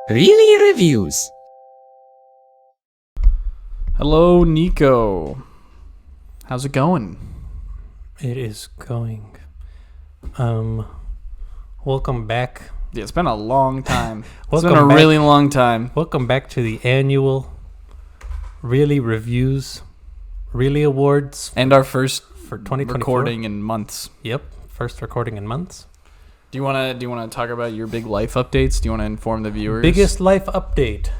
Really Reviews. Hello, Nico. How's it going? It is going. Welcome back. Yeah, it's been a long time. It's Welcome been a back. really long time. Welcome back to the annual Really Reviews, Really Awards And our first for 2024. recording in months. Yep, first recording in months. Do you wanna talk about your big life updates? Do you wanna inform the viewers? Biggest life update.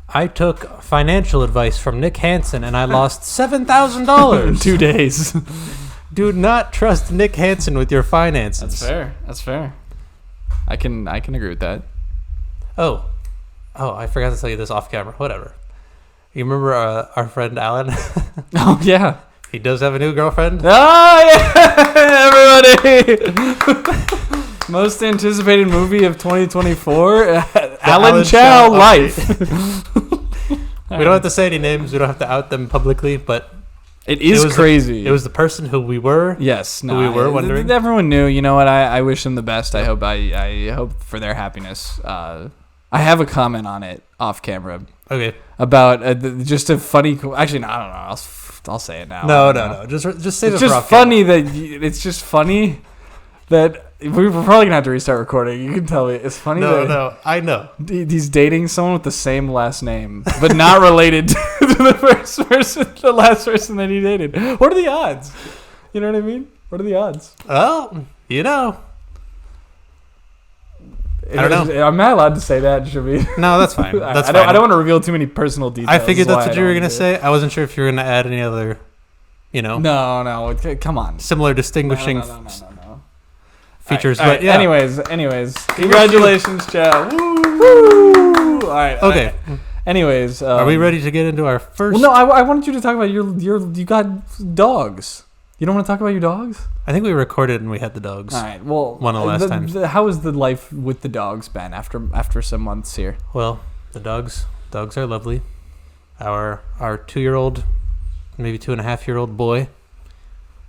I took financial advice from Nick Hansen and I lost $7,000 in 2 days. Do not trust Nick Hansen with your finances. That's fair. I can agree with that. Oh, I forgot to tell you this off camera. Whatever. You remember our friend Alan? Oh yeah. He does have a new girlfriend. Oh yeah, everybody! Most anticipated movie of 2024, Alan Chow Life. We don't have to say any names. We don't have to out them publicly, but It is crazy. It was the person who we were. Yes, no, we were wondering. Everyone knew. You know what? I wish them the best. I hope for their happiness. I have a comment on it off camera. Okay. About just a funny. Actually, no, I don't know. I'll say it now. No. Just save it for off camera. It's just funny that we're probably gonna have to restart recording. You can tell me it's funny. No, I know. He's dating someone with the same last name, but not related to the last person that he dated. What are the odds? You know what I mean? What are the odds? Well, you know. I don't know. I'm not allowed to say that, should we? No, that's fine. That's fine. I don't want to reveal too many personal details. I figured that's what you were going to say. I wasn't sure if you were going to add any other, No. Come on. Similar distinguishing No. features. All right. But yeah. Anyways. Congratulations, Chow. Woo! All right. Okay. Anyways. Are we ready to get into our first? Well, no, I wanted you to talk about you got dogs. You don't want to talk about your dogs? I think we recorded and we had the dogs. All right. Well, one of the last times. How has the life with the dogs been after some months here? Well, the dogs are lovely. Our 2-year-old, maybe 2.5-year-old boy,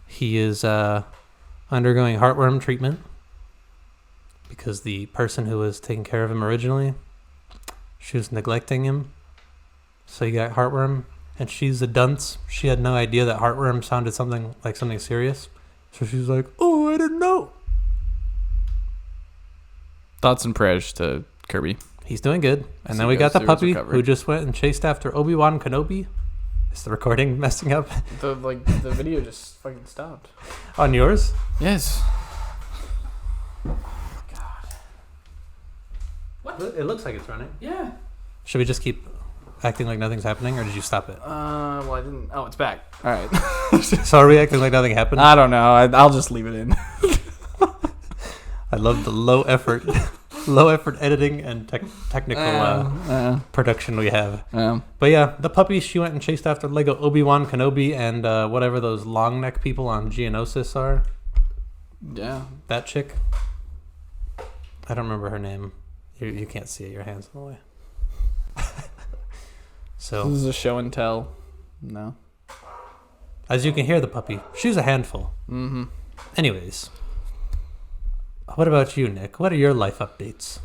he is undergoing heartworm treatment because the person who was taking care of him originally, she was neglecting him, so he got heartworm. And she's a dunce. She had no idea that heartworm sounded something serious. So she was like, "Oh, I didn't know." Thoughts and prayers to Kirby. He's doing good. And then we got the puppy who just went and chased after Obi-Wan Kenobi. Is the recording messing up? The video just fucking stopped. On yours? Yes. God. What? It looks like it's running. Yeah. Should we just keep acting like nothing's happening, or did you stop it? Well, I didn't. Oh, it's back. All right. So are we acting like nothing happened? I don't know. I'll just leave it in. I love the low effort editing and technical production we have. But yeah, the puppy, she went and chased after Lego Obi-Wan Kenobi and whatever those long neck people on Geonosis are. Yeah. That chick. I don't remember her name. You can't see it. Your hand's in the way. So this is a show and tell. No. As you can hear, the puppy, she's a handful. Mm-hmm. Anyways, what about you, Nick? What are your life updates?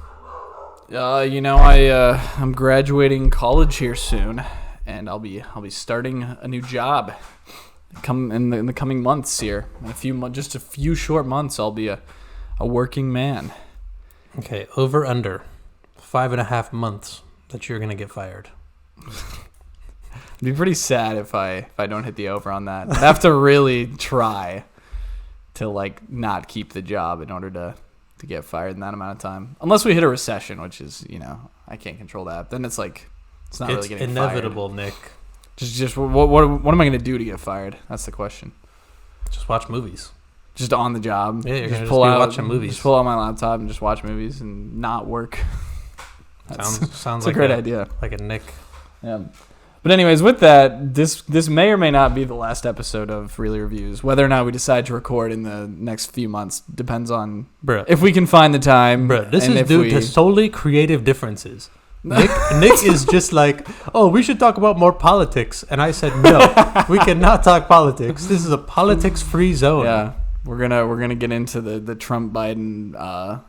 I'm graduating college here soon, and I'll be starting a new job. In the coming months here, just a few short months, I'll be a working man. Okay, over under 5.5 months that you're gonna get fired. It'd be pretty sad if I don't hit the over on that. I'd have to really try to not keep the job in order to get fired in that amount of time. Unless we hit a recession, which is, I can't control that. Then it's not really getting inevitable, fired. Nick. Just what am I going to do to get fired? That's the question. Just watch movies. Just on the job. Yeah, you're just be watching movies. Just pull out my laptop and just watch movies and not work. Sounds like a great idea. Like a Nick. Yeah. But anyways, with that, this may or may not be the last episode of Really Reviews. Whether or not we decide to record in the next few months depends on if we can find the time. Bruh, this is due to solely creative differences. Nick is just like, oh, we should talk about more politics. And I said, no, we cannot talk politics. This is a politics-free zone. Yeah, we're gonna get into the Trump Biden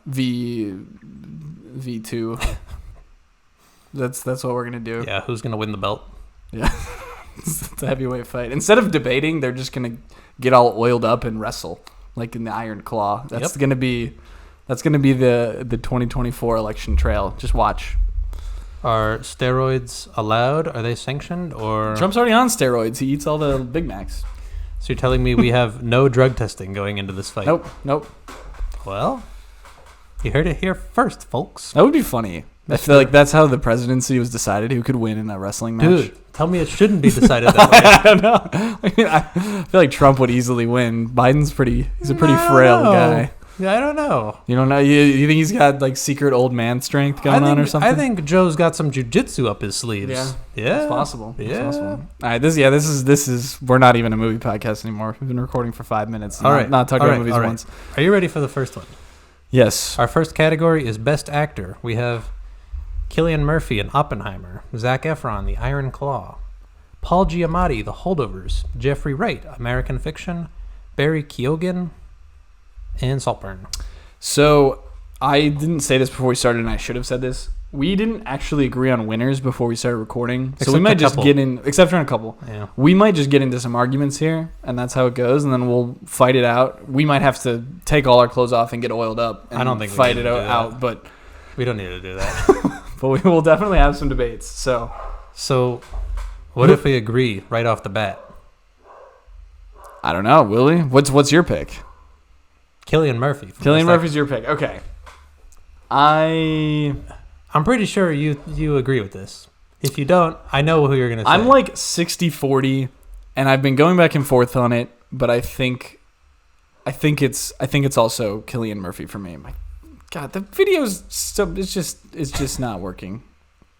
V2 That's what we're gonna do. Yeah, who's gonna win the belt? Yeah. It's a heavyweight fight. Instead of debating, they're just gonna get all oiled up and wrestle like in the Iron Claw. That's gonna be the 2024 election trail. Just watch. Are steroids allowed? Are they sanctioned? Or Trump's already on steroids. He eats all the Big Macs. So you're telling me we have no drug testing going into this fight? Nope. Well, you heard it here first, folks. That would be funny. I feel like that's how the presidency was decided. Who could win in a wrestling match? Dude, tell me it shouldn't be decided that way. I don't know. I mean, I feel like Trump would easily win. He's a pretty frail guy. Yeah, I don't know. You don't know? You think he's got like secret old man strength going on or something? I think Joe's got some jujitsu up his sleeves. Yeah. It's possible. Yeah. It's possible. All right, this is we're not even a movie podcast anymore. We've been recording for 5 minutes. Not talking about movies once. Are you ready for the first one? Yes. Our first category is Best Actor. We have Cillian Murphy in Oppenheimer, Zac Efron, The Iron Claw, Paul Giamatti, The Holdovers, Jeffrey Wright, American Fiction, Barry Keoghan, and Saltburn. So I didn't say this before we started, and I should have said this. We didn't actually agree on winners before we started recording, so we might just get in, except for a couple. Yeah. We might just get into some arguments here, and that's how it goes, and then we'll fight it out. We might have to take all our clothes off and get oiled up and I don't think fight it out, but we don't need to do that. but we will definitely have some debates. So what if we agree right off the bat? I don't know, will we? What's your pick? Cillian Murphy. Cillian Murphy's your pick. Okay. I'm pretty sure you agree with this. If you don't, I know who you're going to say. I'm like 60-40, and I've been going back and forth on it, but I think it's also Cillian Murphy for me. My God, the video's it's just not working.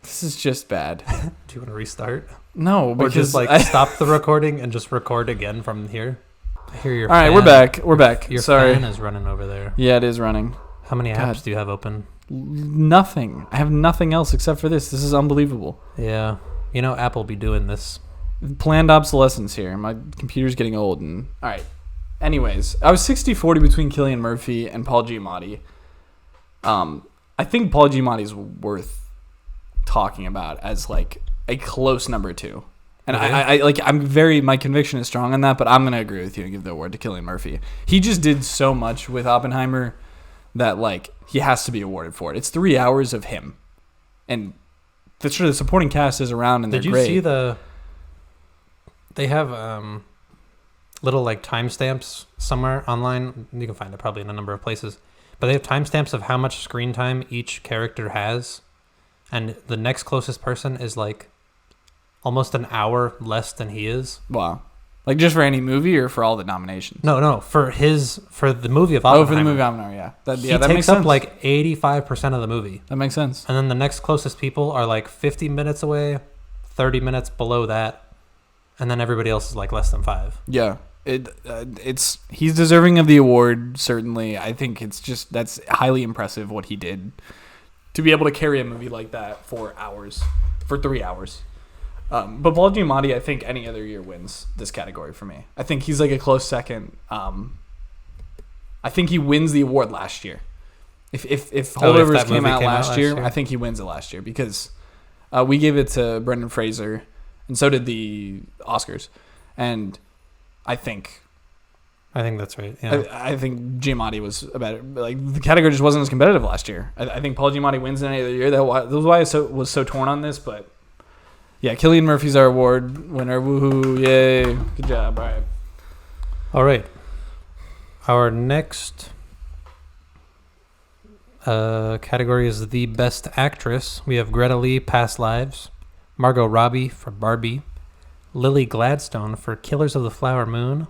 This is just bad. Do you want to restart? No, because or just stop the recording and just record again from here. I hear your All right, we're back. Your Sorry. fan is running over there. Yeah, it is running. How many apps do you have open? Nothing. I have nothing else except for this. This is unbelievable. Yeah. Apple be doing this. Planned obsolescence here. My computer's getting old. All right. Anyways, I was 60-40 between Cillian Murphy and Paul Giamatti. I think Paul Giamatti's worth talking about as like a close number 2. And okay. My conviction is strong on that, but I'm going to agree with you and give the award to Cillian Murphy. He just did so much with Oppenheimer that like he has to be awarded for it. It's 3 hours of him. And the supporting cast is around and they're great. Did you see they have little like timestamps somewhere online. You can find it probably in a number of places. But they have timestamps of how much screen time each character has. And the next closest person is like almost an hour less than he is. Wow. Like just for any movie or for all the nominations? No, for the movie of Oppenheimer. Oh, for the movie Oppenheimer, yeah. That takes makes sense. up like 85% of the movie. That makes sense. And then the next closest people are like 50 minutes away, 30 minutes below that, and then everybody else is like less than 5. Yeah. He's deserving of the award, certainly. I think that's highly impressive what he did to be able to carry a movie like that for 3 hours. But Paul Giamatti, I think any other year wins this category for me. I think he's like a close second. I think he wins the award last year. If Holdovers came out last year, I think he wins it last year because we gave it to Brendan Fraser, and so did the Oscars. And I think that's right. Yeah. I think Giamatti was about like the category just wasn't as competitive last year. I think Paul Giamatti wins in any other year. That was why I was so torn on this, but. Yeah, Cillian Murphy's our award winner. Woohoo! Yay! Good job. All right. Our next category is the Best Actress. We have Greta Lee, Past Lives, Margot Robbie for Barbie, Lily Gladstone for Killers of the Flower Moon,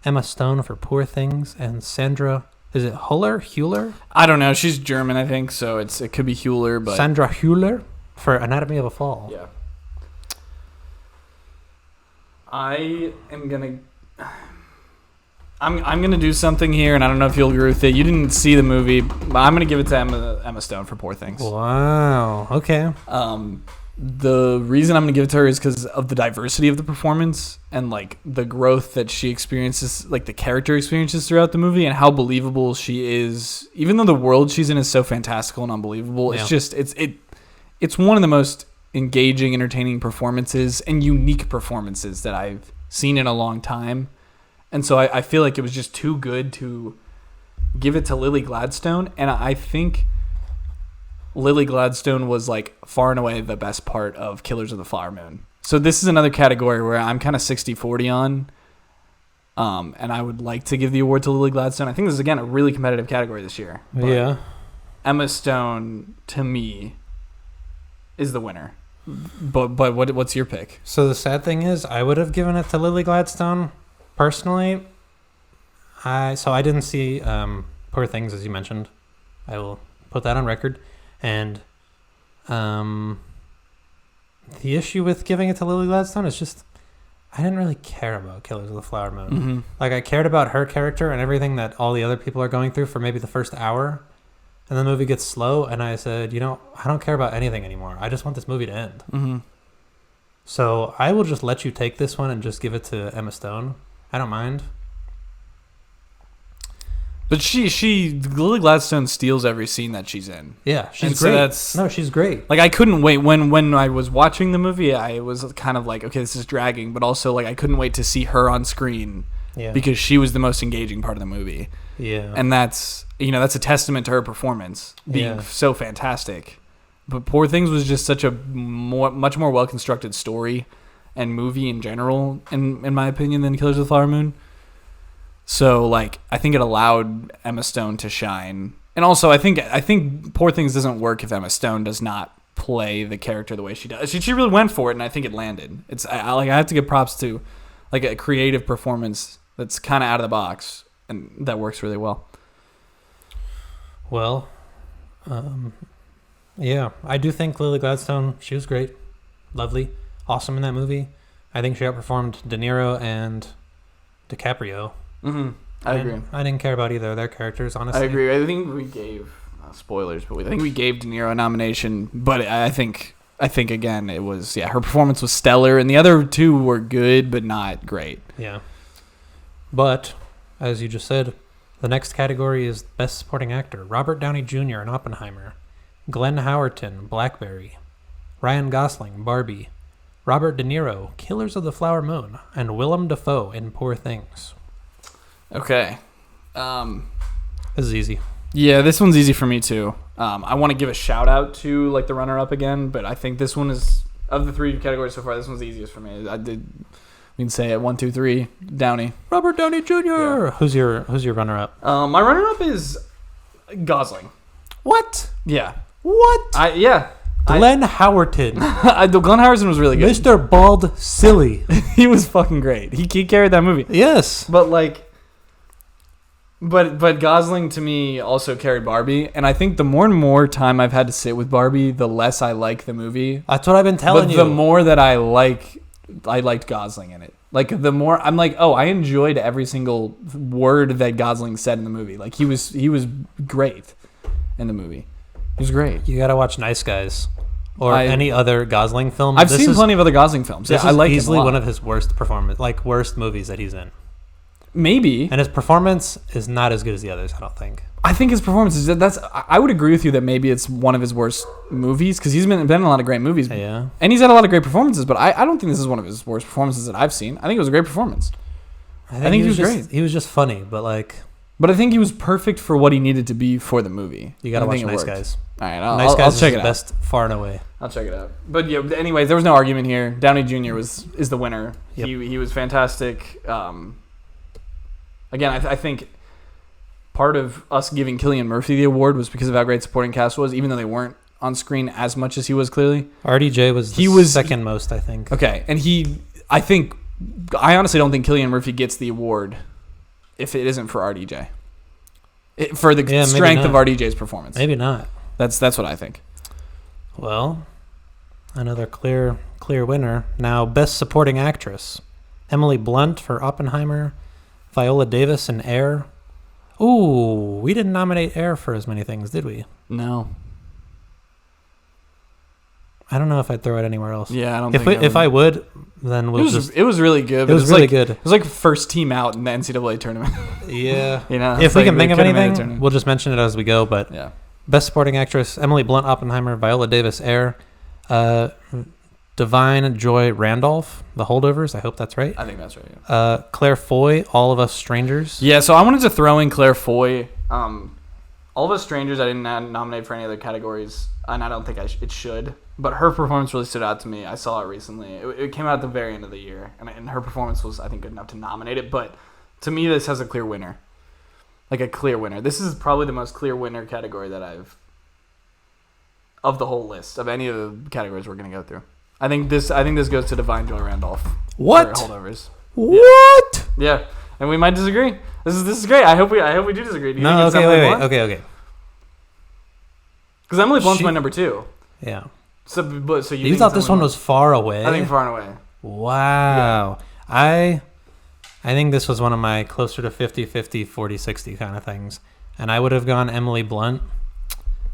Emma Stone for Poor Things, and Sandra. Is it Hüller? I don't know. She's German, I think, so it could be Hüller, but Sandra Hüller for Anatomy of a Fall. Yeah. I'm gonna do something here, and I don't know if you'll agree with it. You didn't see the movie, but I'm gonna give it to Emma Stone for Poor Things. Wow. Okay. The reason I'm gonna give it to her is because of the diversity of the performance and like the growth that she experiences, like the character experiences throughout the movie, and how believable she is. Even though the world she's in is so fantastical and unbelievable, yeah. it's one of the most engaging, entertaining performances and unique performances that I've seen in a long time. And so I feel like it was just too good to give it to Lily Gladstone. And I think Lily Gladstone was like far and away the best part of Killers of the Flower Moon. So this is another category where I'm kind of 60-40 on. And I would like to give the award to Lily Gladstone. I think this is, again, a really competitive category this year. Yeah. Emma Stone, to me, is the winner. But what's your pick? So the sad thing is, I would have given it to Lily Gladstone. Personally, I didn't see Poor Things, as you mentioned. I will put that on record. And the issue with giving it to Lily Gladstone is just, I didn't really care about Killers of the Flower Moon. Mm-hmm. Like, I cared about her character and everything that all the other people are going through for maybe the first hour. And the movie gets slow, and I said, I don't care about anything anymore. I just want this movie to end. Mm-hmm. So I will just let you take this one and just give it to Emma Stone. I don't mind. But Lily Gladstone steals every scene that she's in. Yeah, she's and great. So She's great. Like, I couldn't wait. When I was watching the movie, I was kind of like, okay, this is dragging. But also, like, I couldn't wait to see her on screen. Yeah. Because she was the most engaging part of the movie. Yeah. And that's a testament to her performance being so fantastic. But Poor Things was just such a much more well-constructed story and movie in general, in my opinion, than Killers of the Flower Moon. So, like, I think it allowed Emma Stone to shine. And also, I think Poor Things doesn't work if Emma Stone does not play the character the way she does. She really went for it, and I think it landed. I have to give props to, like, a creative performance that's kind of out of the box, and that works really well. Well, yeah, I do think Lily Gladstone, she was great, lovely, awesome in that movie. I think she outperformed De Niro and DiCaprio. Mm-hmm. I agree. I didn't care about either of their characters, honestly. I agree. I think we gave spoilers, but I think we gave De Niro a nomination. But I think again, it was her performance was stellar, and the other two were good but not great. Yeah. But as you just said, the next category is Best Supporting Actor. Robert Downey Jr. in Oppenheimer, Glenn Howerton, Blackberry, Ryan Gosling, Barbie, Robert De Niro, Killers of the Flower Moon, and Willem Dafoe in Poor Things. Okay. This is easy. Yeah, this one's easy for me too. I want to give a shout out to like the runner-up again, but I think this one is, of the three categories so far, this one's the easiest for me. We can say it 1, 2, 3. Downey. Robert Downey Jr. Yeah. Who's your runner-up? My runner-up is Gosling. What? Yeah. What? Glenn Howerton. Glenn Howerton was really good. Mr. Bald Silly. He was fucking great. He carried that movie. Yes. But But Gosling to me also carried Barbie, and I think the more and more time I've had to sit with Barbie, the less I like the movie. That's what I've been telling you. But the more that I liked Gosling in it. Like, the more I'm like, oh, I enjoyed every single word that Gosling said in the movie. Like, he was great in the movie. He was great. You gotta watch Nice Guys or any other Gosling film. I've seen plenty of other Gosling films. This I like easily him a lot. one of his worst movies that he's in. Maybe. And his performance is not as good as the others, I don't think. I think his performance is I would agree with you that maybe it's one of his worst movies, because he's been in a lot of great movies. Yeah. And he's had a lot of great performances, but I don't think this is one of his worst performances that I've seen. I think it was a great performance. I think he was great. He was just funny, but I think he was perfect for what he needed to be for the movie. You gotta watch Nice Guys. All right, Nice Guys I'll check it out. Best far and away. I'll check it out. But yeah, anyways, there was no argument here. Downey Jr. is the winner. Yep. He was fantastic. Again, I think part of us giving Cillian Murphy the award was because of how great supporting cast was, even though they weren't on screen as much as he was, clearly. RDJ was second most, I think. Okay, and I honestly don't think Cillian Murphy gets the award if it isn't for RDJ. For the strength of RDJ's performance. Maybe not. That's what I think. Well, another clear winner. Now, Best Supporting Actress. Emily Blunt for Oppenheimer. Viola Davis in Air. Ooh, we didn't nominate Air for as many things, did we? No. I don't know if I'd throw it anywhere else. Yeah, I don't think if I would, then it was really good. It was really good. It was like first team out in the NCAA tournament. Yeah. If we can think of anything, we'll just mention it as we go. But yeah. Best Supporting Actress, Emily Blunt, Oppenheimer, Viola Davis, Air, Divine Joy Randolph, The Holdovers. I hope that's right. I think that's right. Yeah. Claire Foy, All of Us Strangers. Yeah, so I wanted to throw in Claire Foy. All of Us Strangers, I didn't nominate for any other categories, and I don't think it should. But her performance really stood out to me. I saw it recently. It came out at the very end of the year, and her performance was, I think, good enough to nominate it. But to me, this has a clear winner. Like a clear winner. This is probably the most clear winner category that of the whole list, of any of the categories we're going to go through. I think this goes to Divine Joy Randolph. What? For Holdovers. What? Yeah, and we might disagree. This is great. I hope we do disagree. Do you think it's Emily Blunt? Okay. Because Emily Blunt's my number 2. Yeah. So you You thought this one was far away? I think far and away. Wow. Yeah. I think this was one of my closer to 50-50, 40-60 kind of things. And I would have gone Emily Blunt,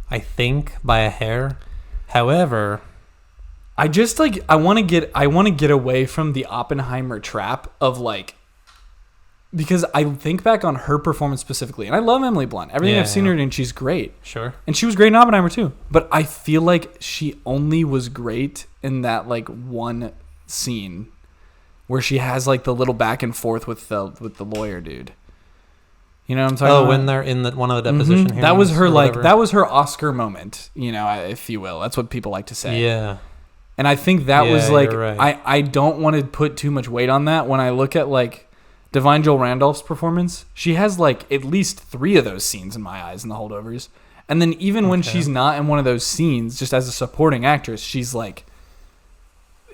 I think, by a hair. However, I just I want to get away from the Oppenheimer trap of because I think back on her performance specifically, and I love Emily Blunt. Everything I've seen her in, she's great. Sure. And she was great in Oppenheimer too. But I feel like she only was great in that one scene where she has the little back and forth with the lawyer dude. You know what I'm talking about? When they're in one of the deposition hearings. That was her that was her Oscar moment, if you will. That's what people like to say. Yeah. And I think that was right. I don't want to put too much weight on that. When I look at Divine Joy Randolph's performance, she has at least 3 of those scenes in my eyes in The Holdovers. And then even when she's not in one of those scenes, just as a supporting actress, she's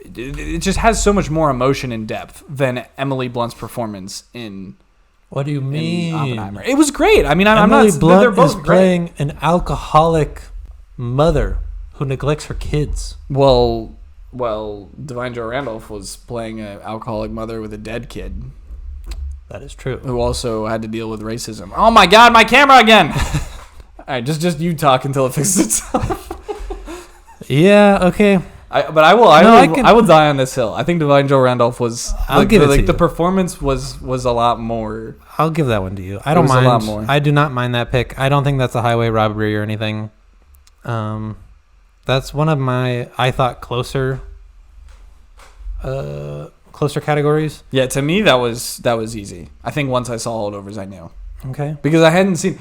it just has so much more emotion and depth than Emily Blunt's performance in. What do you mean? Oppenheimer. It was great. I mean, Emily Blunt they're both is playing an alcoholic mother who neglects her kids. Well, Divine Joy Randolph was playing an alcoholic mother with a dead kid. That is true. Who also had to deal with racism. Oh my God, my camera again! All right, just you talk until it fixes itself. Yeah. Okay. I will die on this hill. I think Divine Joy Randolph was. I'll give it to you. The performance was a lot more. I'll give that one to you. I don't mind. A lot more. I do not mind that pick. I don't think that's a highway robbery or anything. That's one of my, I thought, closer categories. Yeah, to me that was easy. I think once I saw Holdovers, I knew. Okay. Because I hadn't seen.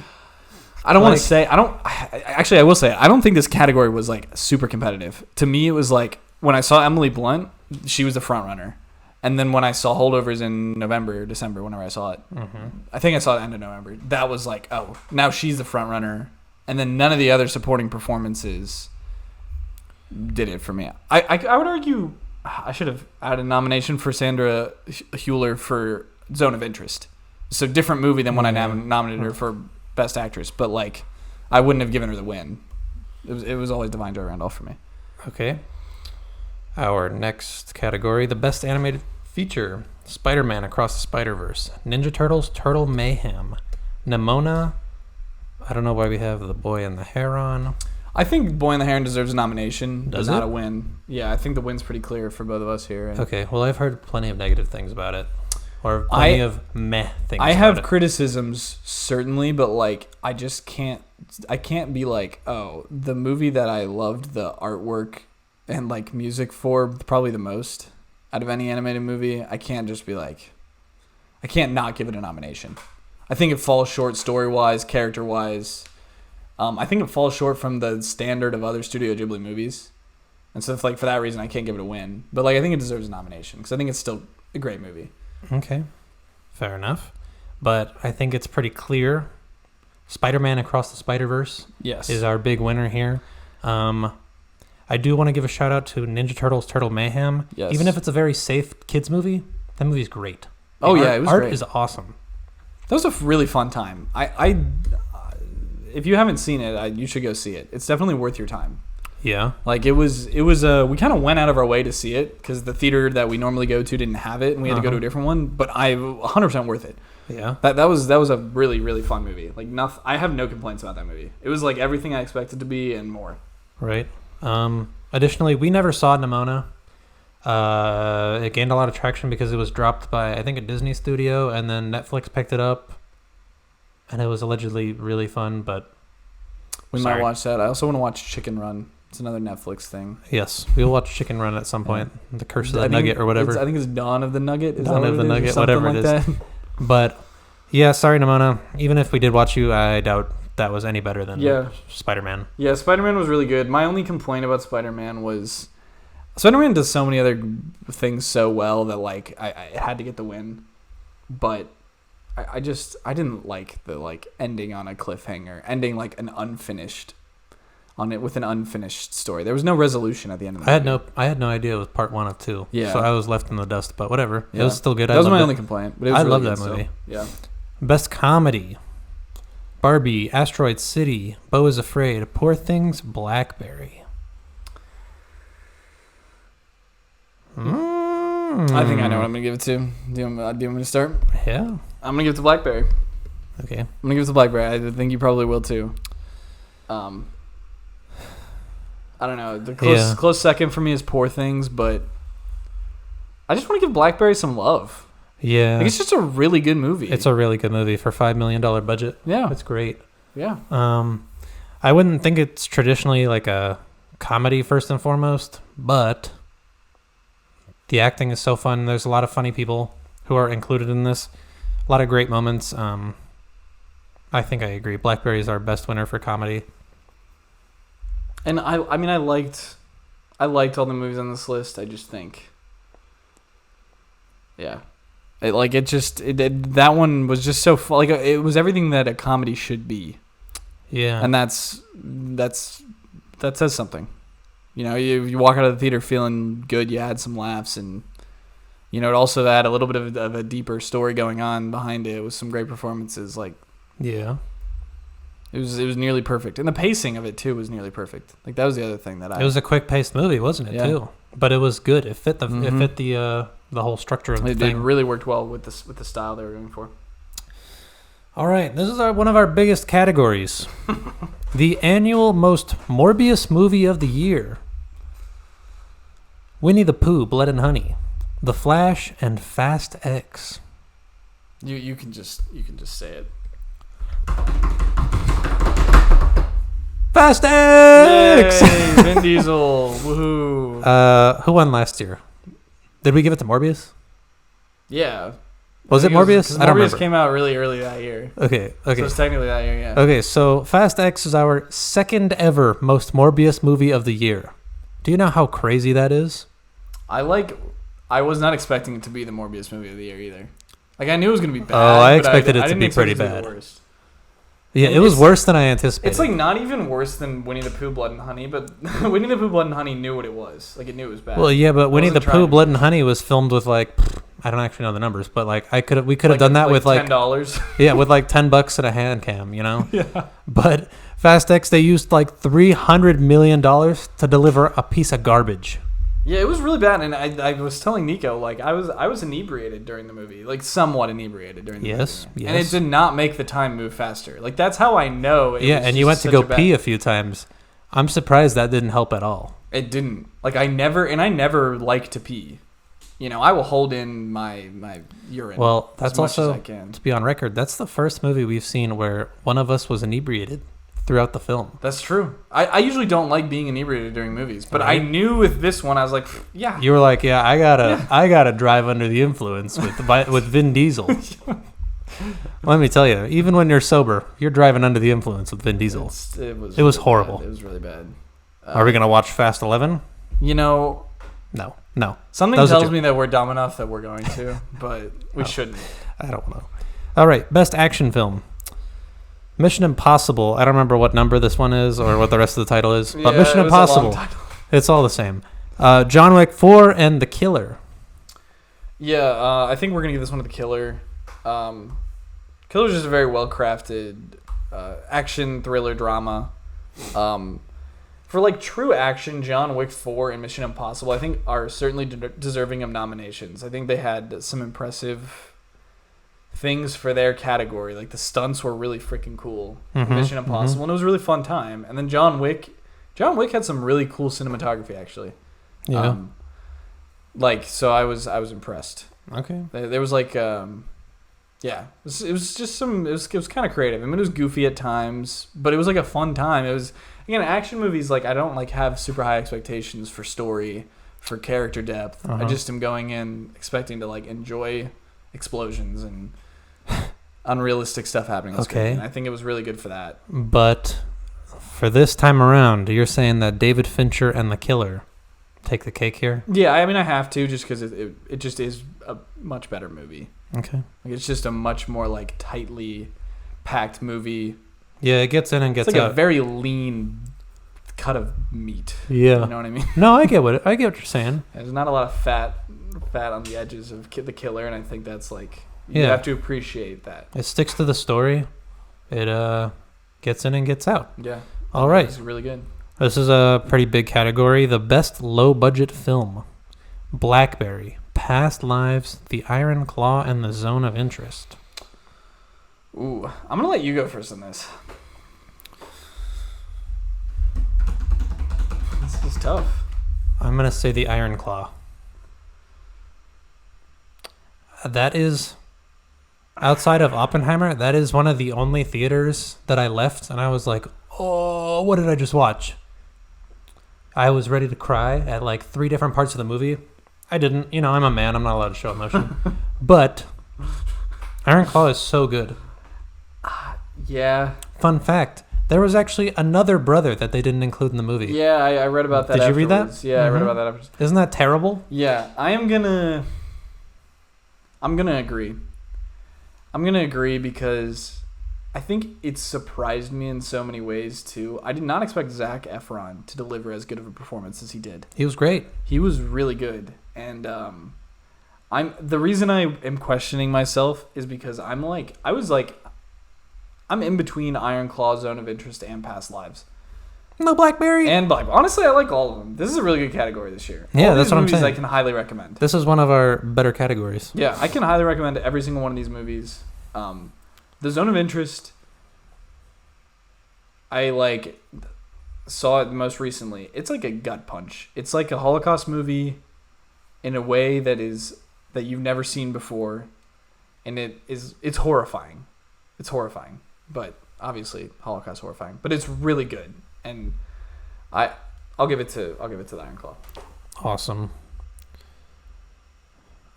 I don't want to say. I will say. I don't think this category was super competitive. To me, it was when I saw Emily Blunt, she was the front runner, and then when I saw Holdovers in November or December, whenever I saw it, I think I saw the end of November. That was oh, now she's the front runner, and then none of the other supporting performances did it for me. I would argue I should have had a nomination for Sandra Hüller for Zone of Interest. So different movie than when I nominated her for Best Actress, but I wouldn't have given her the win. It was always Divine Joy Randolph for me. Okay. Our next category, the Best Animated Feature: Spider-Man Across the Spider-Verse, Ninja Turtles: Turtle Mayhem, Nimona. I don't know why we have The Boy and the Heron. I think Boy and the Heron deserves a nomination, Does not it? a win. Yeah, I think the win's pretty clear for both of us here. Okay, well, I've heard plenty of negative things about it. Or plenty of meh things. I have criticisms, certainly, but I just can't. I can't be oh, the movie that I loved the artwork and music for probably the most out of any animated movie. I can't just be I can't not give it a nomination. I think it falls short story wise, character wise. I think it falls short from the standard of other Studio Ghibli movies, and so for that reason, I can't give it a win. But I think it deserves a nomination because I think it's still a great movie. Okay, fair enough. But I think it's pretty clear. Spider-Man Across the Spider-Verse is our big winner here. I do want to give a shout out to Ninja Turtles: Turtle Mayhem. Yes. Even if it's a very safe kids movie, that movie's great. It was art great. Is awesome. That was a really fun time. I if you haven't seen it, you should go see it. It's definitely worth your time. Yeah. It was we kind of went out of our way to see it because the theater that we normally go to didn't have it and we had to go to a different one, but 100% worth it. Yeah. That was a really, really fun movie. I have no complaints about that movie. It was everything I expected to be and more. Right. Additionally, we never saw Nimona. It gained a lot of traction because it was dropped by, I think, a Disney studio, and then Netflix picked it up, and it was allegedly really fun, but we might watch that. I also want to watch Chicken Run. It's another Netflix thing. Yes, we'll watch Chicken Run at some point. The Curse of the Nugget or whatever. I think it's Dawn of the Nugget. Is Dawn that of the it is? Nugget, Or whatever like it is. that? But yeah, sorry, Nimona. Even if we did watch you, I doubt that was any better than Spider-Man. Yeah, Spider-Man was really good. My only complaint about Spider-Man was Spider-Man does so many other things so well that like I had to get the win, but I didn't like the like ending on a cliffhanger, ending like an unfinished on it with an unfinished story. There was no resolution at the end of the movie. I had no idea it was part 1 of 2. Yeah. So I was left in the dust, but whatever. Yeah. It was still good. That was my only complaint. But it was I really love good that movie. Yeah. Best comedy. Barbie, Asteroid City, Beau is Afraid, Poor Things, Blackberry. I think I know what I'm going to give it to. Do you want me to start? Yeah. I'm going to give it to Blackberry. Okay. I'm going to give it to Blackberry. I think you probably will too. I don't know. The close second for me is Poor Things, but I just want to give Blackberry some love. Yeah. Like, it's just a really good movie. It's a really good movie for $5 million budget. Yeah. It's great. Yeah. I wouldn't think it's traditionally like a comedy first and foremost, but the acting is so fun. There's a lot of funny people who are included in this. A lot of great moments. I think I agree. Blackberry is our best winner for comedy. And I mean I liked all the movies on this list. I just think, yeah, that one was just so fun. Like it was everything that a comedy should be. Yeah, and that says something. You know, you walk out of the theater feeling good. You had some laughs, and you know it also had a little bit of a deeper story going on behind it with some great performances. Like, yeah. It was nearly perfect, and the pacing of it too was nearly perfect. Like that was the other thing that It was a quick-paced movie, wasn't it? Yeah. Too, but it was good. It fit the whole structure of the thing. It really worked well with the style they were going for. All right, this is one of our biggest categories, the annual most Morbius movie of the year. Winnie the Pooh, Blood and Honey, The Flash, and Fast X. You can just say it. Fast X! Yay, Vin Diesel. Woohoo. Who won last year? Did we give it to Morbius? Yeah. Was it Morbius? I don't remember. Morbius came out really early that year. Okay. So it's technically that year, yeah. Okay, so Fast X is our second ever most Morbius movie of the year. Do you know how crazy that is? I was not expecting it to be the Morbius movie of the year either. Like I knew it was going to be bad. Oh, I expected it to be pretty bad. Yeah, it was worse than I anticipated. It's like not even worse than Winnie the Pooh, Blood and Honey, but Winnie the Pooh, Blood and Honey knew what it was. Like it knew it was bad. Well, yeah, but Winnie the Pooh, Blood and Honey was filmed with like, I don't actually know the numbers, but like we could have done that with like $10. Yeah, with like $10 and a hand cam, you know. Yeah. But Fast X, they used like $300 million to deliver a piece of garbage. Yeah, it was really bad, and I was telling Nico, like, I was inebriated during the movie, like, somewhat inebriated during the movie. Yes. And it did not make the time move faster. Like, that's how I know it was and you went to go pee a few times. I'm surprised that didn't help at all. It didn't. Like, I never like to pee. You know, I will hold in my urine. Well, that's also, as I can. To be on record, that's the first movie we've seen where one of us was inebriated throughout the film. That's true. I usually don't like being inebriated during movies, but right. I knew with this one I was like, yeah. You were like, yeah, I gotta drive under the influence with Vin Diesel. Let me tell you, even when you're sober, you're driving under the influence with Vin Diesel. It was horrible. Bad. It was really bad. Are we gonna watch Fast 11? You know, no. Something tells me that we're dumb enough that we're going to, but we shouldn't. I don't know. All right, best action film. Mission Impossible. I don't remember what number this one is or what the rest of the title is, but Mission Impossible. It's all the same. John Wick 4 and The Killer. Yeah, I think we're gonna give this one to The Killer. Killer's just a very well crafted action thriller drama. For like true action, John Wick 4 and Mission Impossible, I think, are certainly deserving of nominations. I think they had some impressive things for their category. Like the stunts were really freaking cool. Mission Impossible, and it was a really fun time. And then John Wick had some really cool cinematography actually. Yeah. So I was impressed. Okay. There was like yeah, it was just it was kind of creative. I mean, it was goofy at times, but it was like a fun time. It was again, action movies, like, I don't like have super high expectations for story, for character depth. I just am going in expecting to like enjoy explosions and unrealistic stuff happening on screen. And I think it was really good for that. But for this time around, you're saying that David Fincher and The Killer take the cake here? Yeah, I mean, I have to, just because it just is a much better movie. Okay. Like, it's just a much more like tightly packed movie. Yeah, it gets in and gets it's like out. a very lean cut of meat. Yeah. You know what I mean? No, I get what you're saying. There's not a lot of fat on the edges of The Killer, and I think that's like you Yeah. have to appreciate that. It sticks to the story. It gets in and gets out. Yeah. All right. It's really good. This is a pretty big category. The best low-budget film. Blackberry, Past Lives, The Iron Claw, and The Zone of Interest. Ooh, I'm going to let you go first on this. This is tough. I'm going to say The Iron Claw. That is, outside of Oppenheimer, that is one of the only theaters that I left, and I was like, oh, what did I just watch? I was ready to cry at like 3 different parts of the movie. I didn't. You know, I'm a man. I'm not allowed to show emotion. But Iron Claw is so good. Yeah. Fun fact, there was actually another brother that they didn't include in the movie. Yeah, I read about that. Did you read that? Afterwards. Yeah, I read about that afterwards. Isn't that terrible? Yeah, I'm gonna agree. I'm gonna agree because I think it surprised me in so many ways too. I did not expect Zac Efron to deliver as good of a performance as he did. He was great. He was really good, and the reason I am questioning myself is because I'm in between Iron Claw, Zone of Interest, and Past Lives. No Blackberry. And Black. Honestly, I like all of them. This is a really good category this year. Yeah, all that's these what I'm movies saying. I can highly recommend. This is one of our better categories. Yeah, I can highly recommend every single one of these movies. The Zone of Interest, I saw it most recently. It's like a gut punch. It's like a Holocaust movie in a way that you've never seen before, and it's horrifying. It's horrifying, but obviously Holocaust horrifying. But it's really good, and I'll give it to the Iron Claw. Awesome.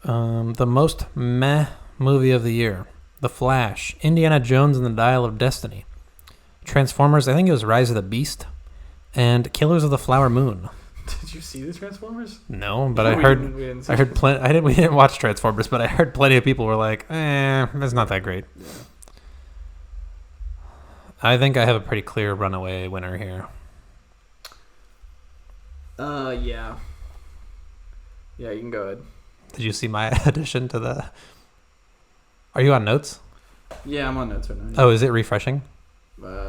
The most meh movie of the year. The Flash, Indiana Jones and the Dial of Destiny, Transformers, I think it was Rise of the Beast, and Killers of the Flower Moon. Did you see the Transformers? No, but we didn't watch Transformers, but I heard plenty of people were like, it's not that great. Yeah. I think I have a pretty clear runaway winner here. Yeah. Yeah, you can go ahead. Did you see my addition to the... Are you on notes? Yeah, I'm on notes right now. Oh, is it refreshing?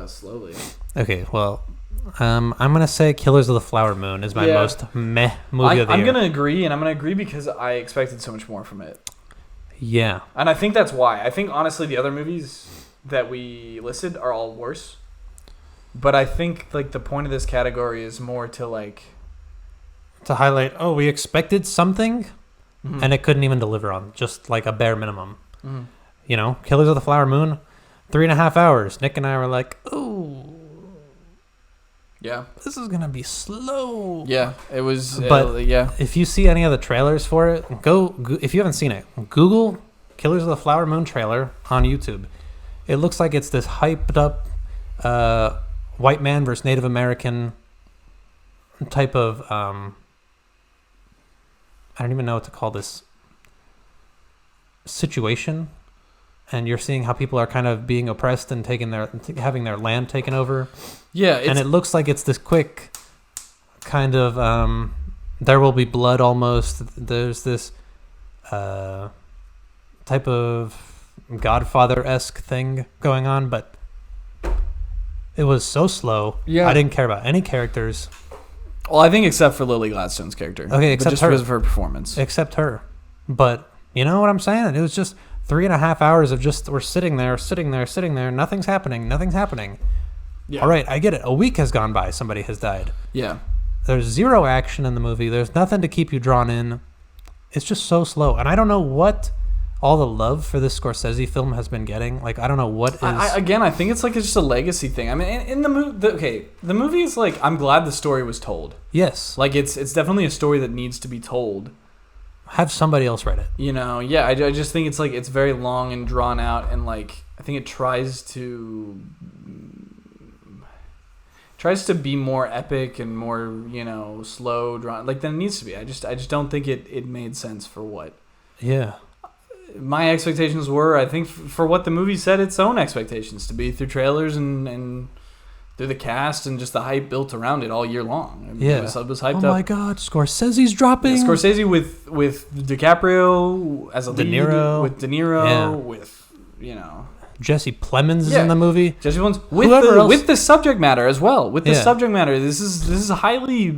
Slowly. Okay, well, I'm going to say Killers of the Flower Moon is my most meh movie of the year. I'm going to agree, and I'm going to agree because I expected so much more from it. Yeah. And I think that's why. I think, honestly, the other movies that we listed are all worse. But I think, the point of this category is more to, to highlight, we expected something, and it couldn't even deliver on just, a bare minimum. Mm-hmm. You know, Killers of the Flower Moon, 3.5 hours. Nick and I were like, oh, yeah, this is going to be slow. Yeah, it was. But yeah. If you see any of the trailers for it, if you haven't seen it, Google Killers of the Flower Moon trailer on YouTube. It looks like it's this hyped up white man versus Native American type of, I don't even know what to call this situation, and you're seeing how people are kind of being oppressed and having their land taken over. Yeah, and it looks like it's this quick kind of there will be blood almost. There's this type of Godfather-esque thing going on, but it was so slow. Yeah, I didn't care about any characters. Well, I think except for Lily Gladstone's character. Okay, except just her. because of her performance. Except her, but. You know what I'm saying? It was just 3.5 hours of we're sitting there. Nothing's happening. Yeah. All right, I get it. A week has gone by. Somebody has died. Yeah. There's zero action in the movie. There's nothing to keep you drawn in. It's just so slow. And I don't know what all the love for this Scorsese film has been getting. Like, I don't know what is. I think it's like it's just a legacy thing. I mean, in the movie, the movie is like, I'm glad the story was told. Yes. Like, it's definitely a story that needs to be told. Have somebody else write it. You know, yeah. I just think it's like it's very long and drawn out, and like I think it tries to be more epic and more, you know, slow drawn like than it needs to be. I just don't think it made sense for what. Yeah. My expectations were, I think, for what the movie set its own expectations to be through trailers and through the cast and just the hype built around it all year long. I mean, Yeah. it was hyped up. Oh my God, Scorsese's dropping. Yeah, Scorsese with DiCaprio as a lead, with De Niro, Yeah. with, you know, Jesse Plemons is in the movie. Jesse Plemons with the subject matter as well. With the subject matter, this is highly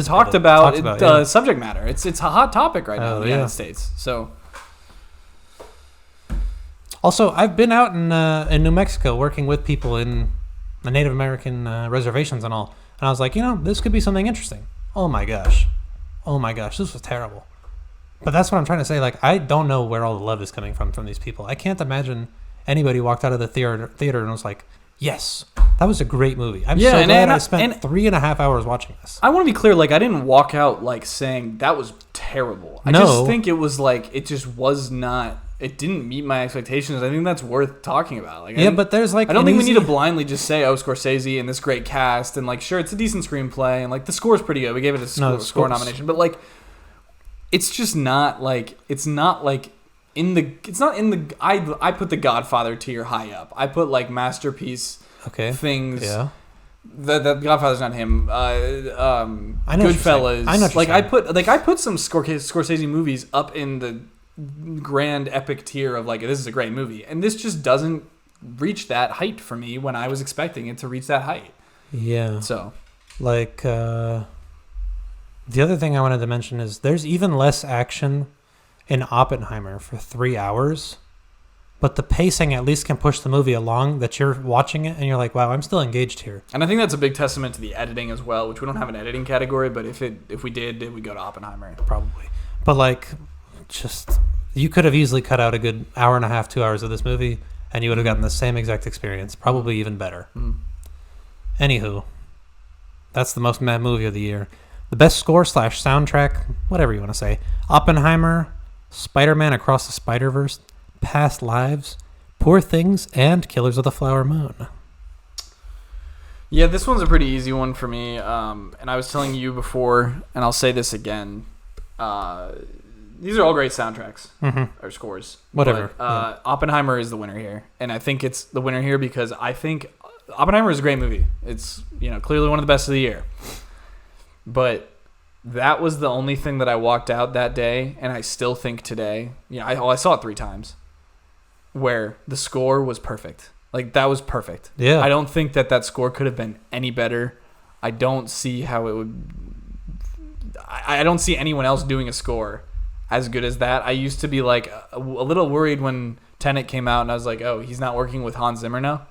talked about subject matter. It's a hot topic right now in the United States. So, also, I've been out in New Mexico working with people in the Native American reservations and all, and I was like, you know, this could be something interesting. Oh my gosh, this was terrible. But that's what I'm trying to say. Like, I don't know where all the love is coming from these people. I can't imagine anybody walked out of the theater and was like, yes, that was a great movie. I'm so glad I spent 3.5 hours watching this. I want to be clear. Like, I didn't walk out like saying that was terrible. I just think it was like, it just was not. It didn't meet my expectations. I think that's worth talking about. Like, but there's like, I don't think we need to blindly just say, oh, Scorsese and this great cast, and like, sure, it's a decent scripplay, and like the score's pretty good. We gave it a score nomination, but like, it's just not like, it's not in the. I put The Godfather tier high up. I put like masterpiece things. Yeah. The Godfather's not him. Goodfellas. I know. I put some Scorsese movies up in the grand epic tier of like, this is a great movie, and this just doesn't reach that height for me when I was expecting it to reach that height. Yeah. So, like, the other thing I wanted to mention is there's even less action in Oppenheimer for 3 hours, but the pacing at least can push the movie along, that you're watching it and you're like, wow, I'm still engaged here. And I think that's a big testament to the editing as well, which we don't have an editing category, but if we did, we'd go to Oppenheimer. Probably. But like, just, you could have easily cut out a good hour and a half, 2 hours of this movie, and you would have gotten the same exact experience, probably even better. Anywho, that's the most mad movie of the year. The best score / soundtrack, whatever you want to say: Oppenheimer, Spider-Man Across the Spider-Verse, Past Lives, Poor Things, and Killers of the Flower Moon. Yeah, this one's a pretty easy one for me. And I was telling you before, and I'll say this again. These are all great soundtracks or scores. Whatever. But, Oppenheimer is the winner here. And I think it's the winner here because I think Oppenheimer is a great movie. It's, you know, clearly one of the best of the year. But that was the only thing that I walked out that day, and I still think today, you know, I saw it 3 times, where the score was perfect. Like, that was perfect. Yeah. I don't think that score could have been any better. I don't see how it would... I don't see anyone else doing a score as good as that. I used to be like a little worried when Tenet came out, and I was like, oh, he's not working with Hans Zimmer now.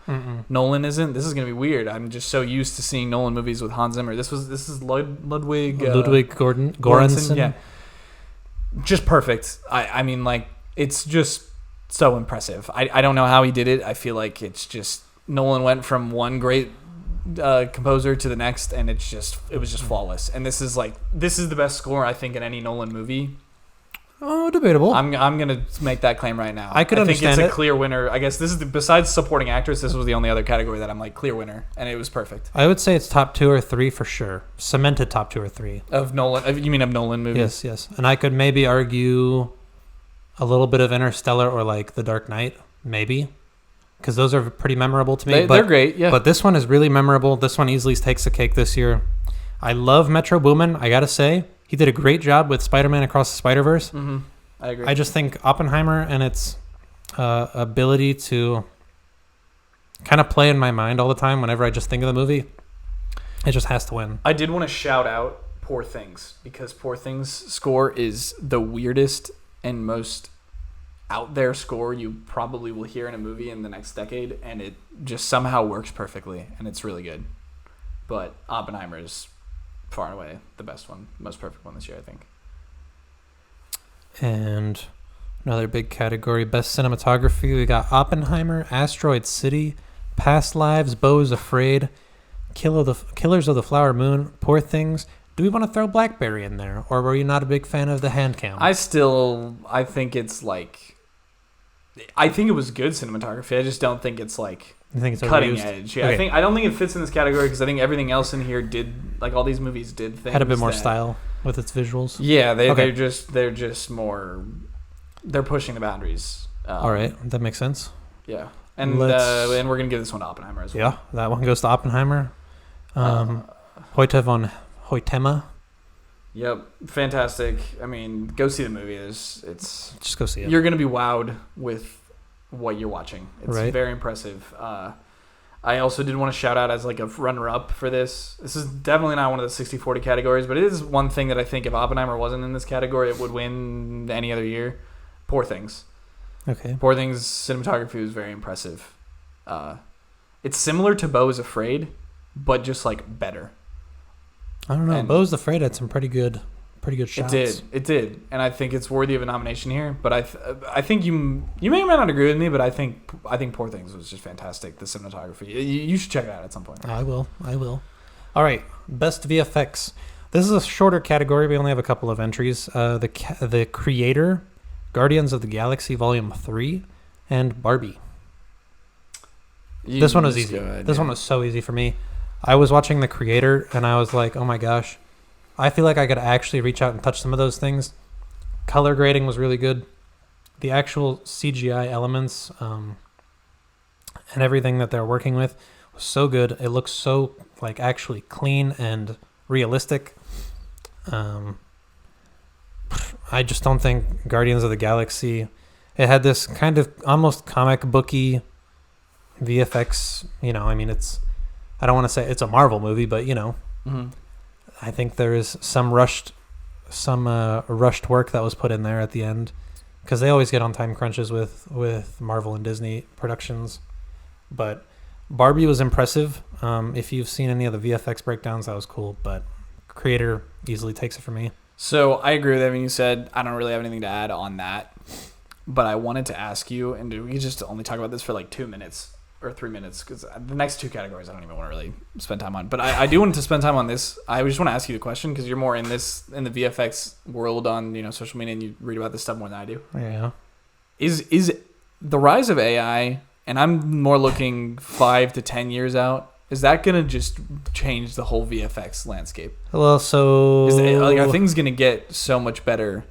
Nolan isn't. This is gonna be weird. I'm just so used to seeing Nolan movies with Hans Zimmer. This is Ludwig Göransson. Yeah, just perfect. I mean, like, it's just so impressive. I don't know how he did it. I feel like it's just Nolan went from one great composer to the next, and it was just flawless. And this is the best score I think in any Nolan movie. Oh, debatable. I'm gonna make that claim right now. I think it's a clear winner. I guess this is besides supporting actress, this was the only other category that I'm like clear winner, and it was perfect. I would say it's top 2 or 3 for sure. Cemented top 2 or 3 of Nolan. You mean of Nolan movies? Yes. And I could maybe argue a little bit of Interstellar or like The Dark Knight, maybe, because those are pretty memorable to me. They're great. Yeah. But this one is really memorable. This one easily takes the cake this year. I love Metro Boomin. I gotta say, he did a great job with Spider-Man Across the Spider-Verse. I agree. I just think Oppenheimer and its ability to kind of play in my mind all the time whenever I just think of the movie, it just has to win. I did want to shout out Poor Things, because Poor Things' score is the weirdest and most out there score you probably will hear in a movie in the next decade, and it just somehow works perfectly, and it's really good. But Oppenheimer is far and away the best one, most perfect one this year, I think. And Another big category, best cinematography. We got Oppenheimer, Asteroid City, Past Lives, Beau is Afraid, Killers of the Flower Moon, Poor Things. Do we want to throw Blackberry in there, or were you not a big fan of the hand cam? I think it's like, I think it was good cinematography. I just don't think it's like cutting edge. Yeah, Okay. I don't think it fits in this category because I think everything else in here did, like all these movies did things. Had a bit more style with its visuals. Yeah, they're just more, they're pushing the boundaries. All right, that makes sense. Yeah, and we're gonna give this one to Oppenheimer as well. Yeah, that one goes to Oppenheimer. Hoyte von Hoytema. Yep, fantastic. I mean, go see the movie. Just go see it. You're gonna be wowed with what you're watching. It's Right. very impressive. I also did want to shout out as like a runner-up for this. This is definitely not one of the 60-40 categories, but it is one thing that I think if Oppenheimer wasn't in this category, it would win any other year. Poor Things. Okay. Poor Things cinematography was very impressive. It's similar to Beau is Afraid, but just like better. I don't know. And Beau's Afraid had some pretty good shots. It did, and I think it's worthy of a nomination here. But I think you may or may not agree with me, but I think Poor Things was just fantastic. The cinematography, you should check it out at some point. I will. All right, best VFX. This is a shorter category. We only have a couple of entries. The Creator, Guardians of the Galaxy Volume 3, and Barbie. This one was easy. This one was so easy for me. I was watching The Creator, and I was like, oh my gosh. I feel like I could actually reach out and touch some of those things. Color grading was really good. The actual CGI elements and everything that they're working with was so good. It looks so like actually clean and realistic. I just don't think Guardians of the Galaxy, it had this kind of almost comic booky VFX. I mean, I don't want to say it's a Marvel movie, but Mm-hmm. I think there is some rushed work that was put in there at the end, because they always get on time crunches with Marvel and Disney productions. But Barbie was impressive. If you've seen any of the VFX breakdowns, that was cool. But Creator easily takes it for me. So I agree with everything you said. I don't really have anything to add on that. But I wanted to ask you, and we could just only talk about this for like 2 minutes or 3 minutes, because the next two categories I don't even want to really spend time on. But I do want to spend time on this. I just want to ask you the question, because you're more in the VFX world on social media, and you read about this stuff more than I do. Yeah. Is the rise of AI, and I'm more looking 5 to 10 years out, is that going to just change the whole VFX landscape? Well, so are things going to get so much better?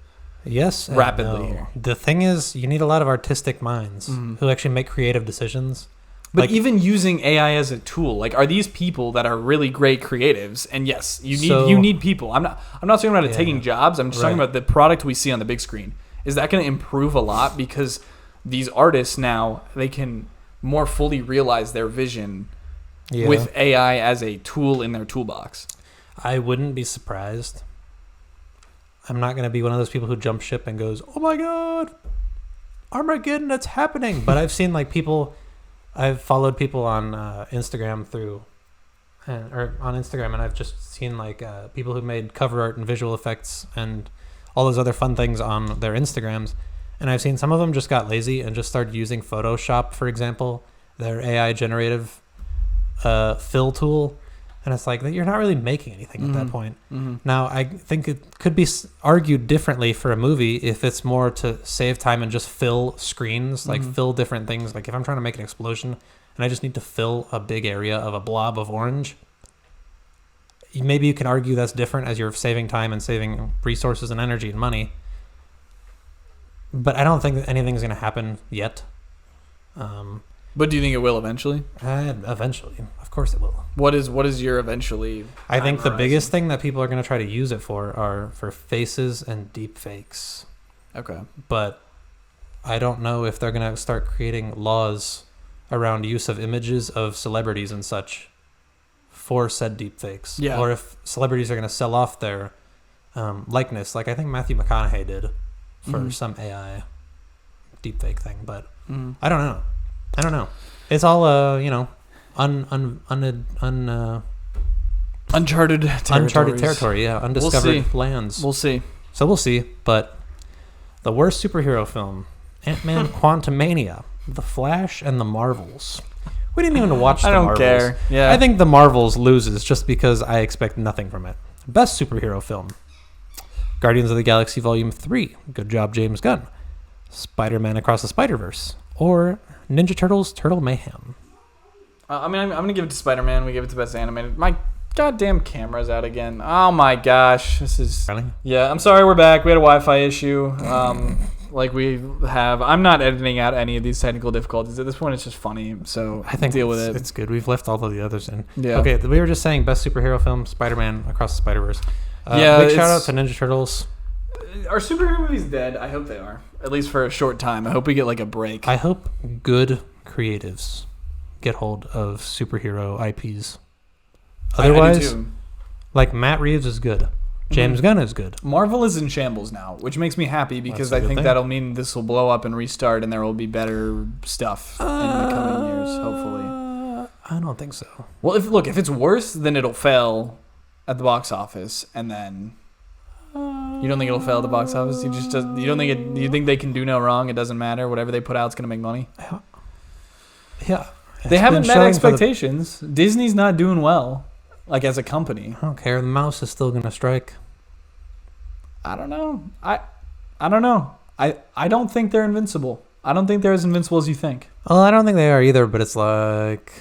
Yes, rapidly no. Here. The thing is, you need a lot of artistic minds who actually make creative decisions. But even using AI as a tool, like, are these people that are really great creatives? And yes, you need people. I'm not talking about it taking jobs. I'm just talking about the product we see on the big screen. Is that going to improve a lot, because these artists now, they can more fully realize their vision with AI as a tool in their toolbox? I wouldn't be surprised. I'm not going to be one of those people who jump ship and goes, oh my God, Armageddon, it's happening. But I've seen I've followed people on Instagram and I've just seen people who made cover art and visual effects and all those other fun things on their Instagrams. And I've seen some of them just got lazy and just started using Photoshop, for example, their AI generative fill tool. And it's like, you're not really making anything at that point. Mm-hmm. Now, I think it could be argued differently for a movie if it's more to save time and just fill screens, fill different things. Like if I'm trying to make an explosion and I just need to fill a big area of a blob of orange, maybe you can argue that's different, as you're saving time and saving resources and energy and money. But I don't think that anything's going to happen yet. But do you think it will eventually? Eventually. Of course it will. What is your eventually? I think the biggest thing that people are going to try to use it for are for faces and deep fakes. Okay. But I don't know if they're going to start creating laws around use of images of celebrities and such for said deep fakes. Yeah. Or if celebrities are going to sell off their likeness, like I think Matthew McConaughey did for some AI deep fake thing. But I don't know. It's all uncharted territory, undiscovered lands. We'll see. So we'll see, but The worst superhero film: Ant-Man, Quantumania, The Flash, and The Marvels. We didn't even watch The I don't Marvels. care. Yeah. I think The Marvels loses just because I expect nothing from it. Best superhero film: Guardians of the Galaxy Volume 3. Good job, James Gunn. Spider-Man Across the Spider-Verse. Or Ninja Turtles: Turtle Mayhem. I'm going to give it to Spider-Man. We give it to Best Animated. My goddamn camera's out again. Oh, my gosh. This is... Really? Yeah, I'm sorry we're back. We had a Wi-Fi issue. Like we have. I'm not editing out any of these technical difficulties. At this point, it's just funny. So I think deal with it. It's good. We've left all of the others in. Yeah. Okay, we were just saying best superhero film: Spider-Man Across the Spider-Verse. Big shout out to Ninja Turtles. Are superhero movies dead? I hope they are. At least for a short time. I hope we get like a break. I hope good creatives get hold of superhero IPs. Otherwise, I do too. like Matt Reeves is good. James Gunn is good. Marvel is in shambles now, which makes me happy because I think that'll mean this will blow up and restart, and there will be better stuff in the coming years, hopefully. I don't think so. Well, if it's worse, then it'll fail at the box office, and then you don't think it'll fail at the box office. You think they can do no wrong. It doesn't matter. Whatever they put out is going to make money. Yeah, they haven't met expectations. Disney's not doing well, like as a company. I don't care. The mouse is still going to strike. I don't know. I don't know. I don't think they're invincible. I don't think they're as invincible as you think. Well, I don't think they are either, but it's like...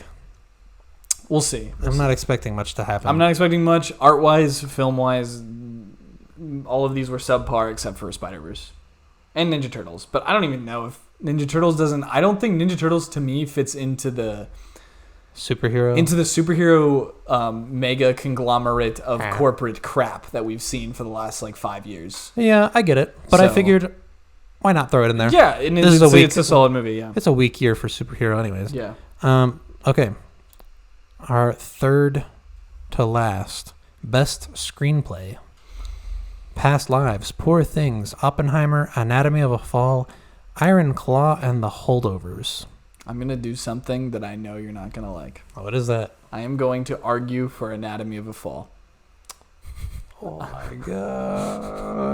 We'll see. I'm not expecting much to happen. I'm not expecting much. Art-wise, film-wise, all of these were subpar except for Spider-Verse. And Ninja Turtles. But I don't even know if Ninja Turtles doesn't... I don't think Ninja Turtles, to me, fits into the... superhero mega conglomerate of corporate crap that we've seen for the last 5 years. Yeah, I get it, but I figured why not throw it in there? Yeah, and it's a solid movie. Yeah, it's a weak year for superhero, anyways. Yeah. Okay, our third to last best screenplay: Past Lives, Poor Things, Oppenheimer, Anatomy of a Fall, Iron Claw, and The Holdovers. I'm going to do something that I know you're not going to like. What is that? I am going to argue for Anatomy of a Fall. Oh my god.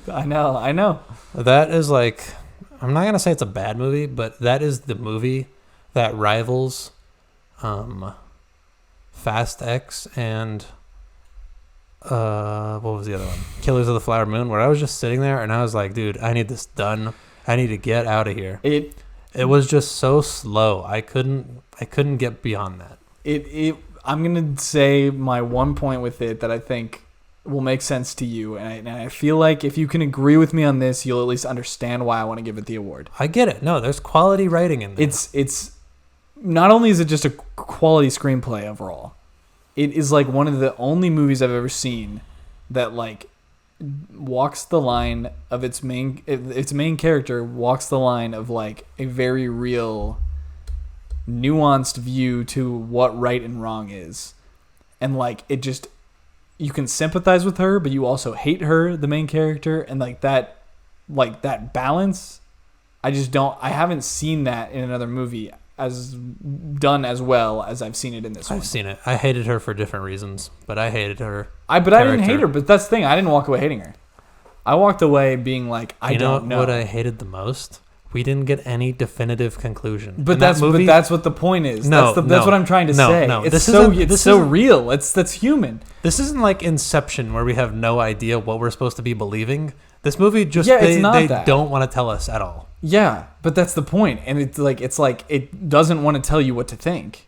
I know. That is I'm not going to say it's a bad movie, but that is the movie that rivals Fast X and what was the other one? Killers of the Flower Moon, where I was just sitting there and I was like, dude, I need this done. I need to get out of here. It was just so slow. I couldn't get beyond that. I'm gonna say my one point with it that I think will make sense to you, and I feel like if you can agree with me on this, you'll at least understand why I want to give it the award. I get it. No, there's quality writing in there. It's not only is it just a quality screenplay overall, it is one of the only movies I've ever seen that walks the line of its main character walks the line of a very real nuanced view to what right and wrong is, and it just, you can sympathize with her but you also hate her, the main character, and that balance, I haven't seen that in another movie as done as well as I've seen it in this one. I've seen it. I hated her for different reasons, but I hated her. I didn't hate her, but that's the thing. I didn't walk away hating her. I walked away being I don't know. What I hated the most? We didn't get any definitive conclusion. But that's what the point is. That's what I'm trying to say. No, it's so real. That's human. This isn't like Inception where we have no idea what we're supposed to be believing. This movie just they don't want to tell us at all. Yeah, but that's the point. And it doesn't want to tell you what to think.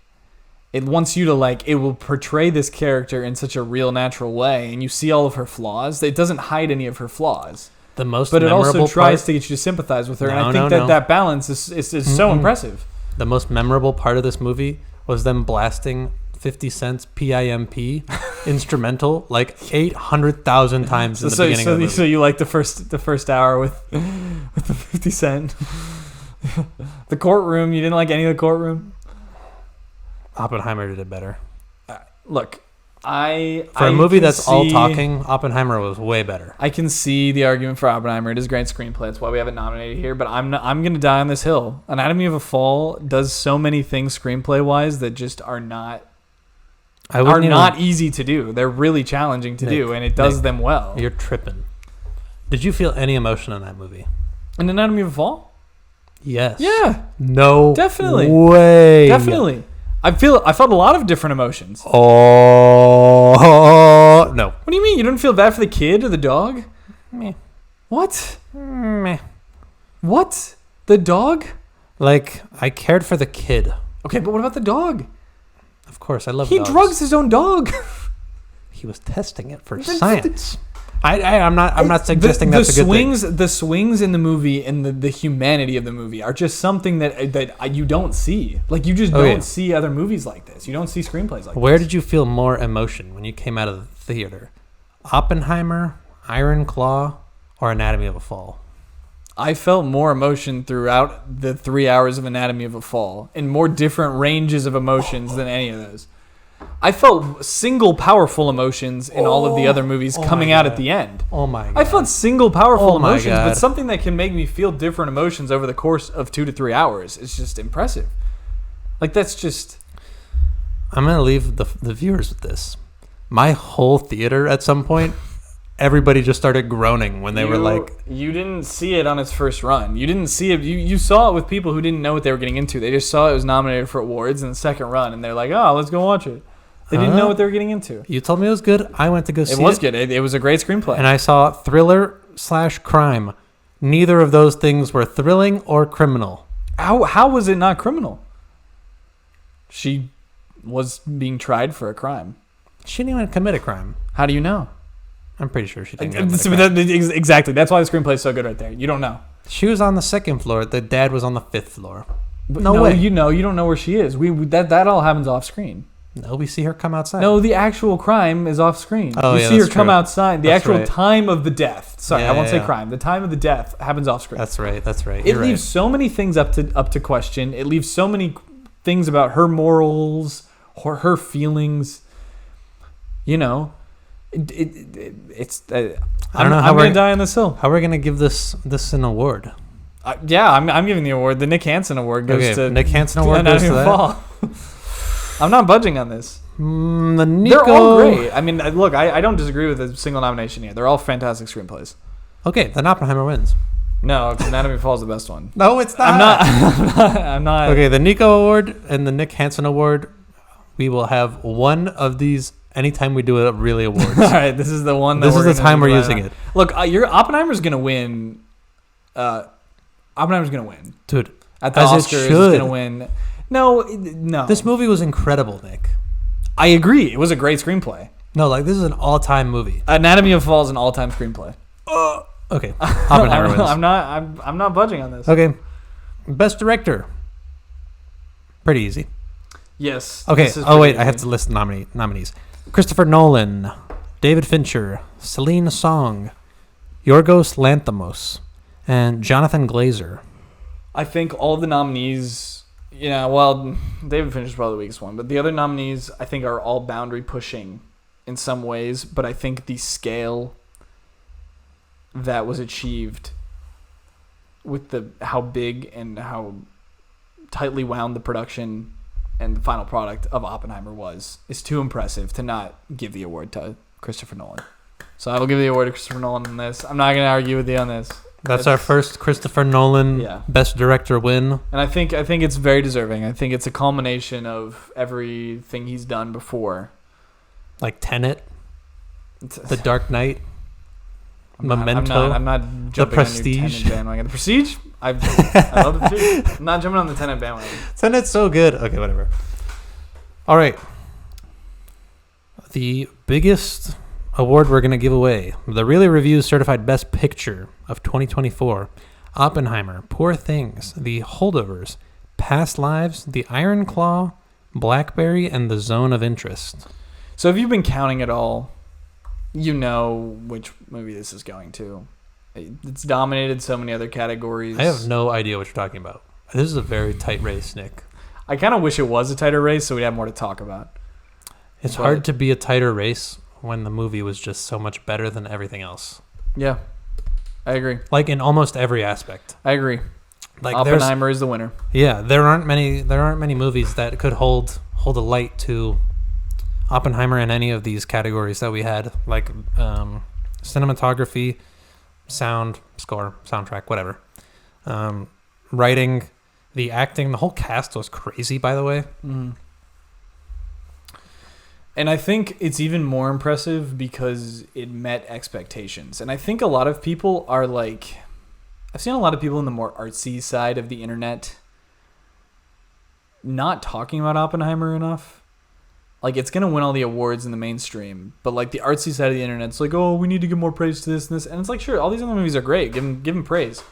It wants you to it will portray this character in such a real, natural way, and you see all of her flaws. It doesn't hide any of her flaws. But it also tries to get you to sympathize with her, and I think that balance is so impressive. The most memorable part of this movie was them blasting 50 Cent's PIMP instrumental 800,000 times in the beginning of the movie. So you like the first hour with the 50 Cent. The courtroom, you didn't like any of the courtroom? Oppenheimer did it better. Look, for a movie that's all talking, Oppenheimer was way better. I can see the argument for Oppenheimer. It is a great screenplay. That's why we have it nominated here. But I'm going to die on this hill. Anatomy of a Fall does so many things screenplay-wise that just are not easy to do. They're really challenging to do, and it does them well. You're tripping. Did you feel any emotion in that movie? In Anatomy of a Fall? Yes. Yeah. No. Definitely. Way. Definitely. I felt a lot of different emotions. Oh no. What do you mean? You don't feel bad for the kid or the dog? Meh. What? Meh. What? The dog? Like, I cared for the kid. Okay, but what about the dog? Of course, I love He dogs. drugs his own dog. He was testing it for science. I'm not suggesting the that's a good swings, thing. The swings in the movie and the humanity of the movie are just something that you don't see. Like, you just don't see other movies like this. You don't see screenplays like this. Where did you feel more emotion when you came out of the theater? Oppenheimer, Iron Claw, or Anatomy of a Fall? I felt more emotion throughout the 3 hours of Anatomy of a Fall in more different ranges of emotions than any of those. I felt single powerful emotions in all of the other movies coming out at the end. Oh my God. I felt single powerful emotions, God. but something that can make me feel different emotions over the course of 2 to 3 hours is just impressive. Like, that's just... I'm going to leave the viewers with this. My whole theater at some point, everybody just started groaning when they were like... You didn't see it on its first run. You didn't see it. You saw it with people who didn't know what they were getting into. They just saw it was nominated for awards in the second run, and they're like, oh, let's go watch it. They didn't know what they were getting into. You told me it was good. I went to go see it. It was good. It was a great screenplay. And I saw thriller/crime. Neither of those things were thrilling or criminal. How was it not criminal? She was being tried for a crime. She didn't even commit a crime. How do you know? I'm pretty sure she didn't commit a crime. Exactly. That's why the screenplay is so good right there. You don't know. She was on the second floor. The dad was on the fifth floor. No way. You don't know where she is. That all happens off screen. No, we see her come outside. No, the actual crime is off screen. Oh, you see her come outside. The actual right. time of the death. Sorry, Yeah, I won't say yeah. crime. The time of the death happens off screen. That's right. It leaves so many things up to question. It leaves so many things about her morals or her feelings. You know, it's. I'm going to die on this hill. How are we going to give this an award? I'm giving the award. The Nick Hansen Award goes to Nick Hansen Award goes to that. Fall. I'm not budging on this. They're all great. I mean, look, I don't disagree with a single nomination here. They're all fantastic screenplays. Okay, then Oppenheimer wins. No, Anatomy of a Fall is the best one. No, it's not. I'm not. Okay, the Nico Award and the Nick Hansen Award, we will have one of these anytime we do a really awards. All right, this is the one. This is the time we're using it. Look, Oppenheimer's gonna win. Oppenheimer's gonna win, dude. At the As Oscars, it should. It's gonna win. No. This movie was incredible, Nick. I agree. It was a great screenplay. No, like this is an all-time movie. Anatomy of a Fall is an all-time screenplay. Okay, Oppenheimer wins. I'm not budging on this. Okay, Best Director. Pretty easy. Yes. Okay. Oh wait, I have to list nominees: Christopher Nolan, David Fincher, Celine Song, Yorgos Lanthimos, and Jonathan Glazer. I think all of the nominees. Well, David Fincher's probably the weakest one, but the other nominees I think are all boundary pushing in some ways. But I think the scale that was achieved with how big and how tightly wound the production and the final product of Oppenheimer is too impressive to not give the award to Christopher Nolan. So I will give the award to Christopher Nolan on this. I'm not going to argue with you on this. That's our first Christopher Nolan Best Director win. And I think it's very deserving. I think it's a culmination of everything he's done before. Like Tenet, The Dark Knight, Memento, I'm not jumping The Prestige. on your Tenet bandwagon. The Prestige? I love the Prestige. I'm not jumping on the Tenet bandwagon. Tenet's so good. Okay, whatever. All right. The biggest award we're going to give away, the Really Reviews Certified Best Picture of 2024, Oppenheimer, Poor Things, The Holdovers, Past Lives, The Iron Claw, Blackberry, and The Zone of Interest. So if you've been counting it all, you know which movie this is going to. It's dominated so many other categories. I have no idea what you're talking about. This is a very tight race, Nick. I kind of wish it was a tighter race so we'd have more to talk about. It's hard to be a tighter race when the movie was just so much better than everything else. Yeah, I agree. Like in almost every aspect. I agree. Like Oppenheimer is the winner. Yeah, there aren't many movies that could hold a light to Oppenheimer in any of these categories that we had, like cinematography, sound, score, soundtrack, whatever. Writing, the acting, the whole cast was crazy, by the way. Mm. And I think it's even more impressive because it met expectations. And I think a lot of people are like... I've seen a lot of people in the more artsy side of the internet not talking about Oppenheimer enough. Like, it's going to win all the awards in the mainstream. But, like, the artsy side of the internet's like, oh, we need to give more praise to this and this. And it's like, sure, all these other movies are great. Give them praise.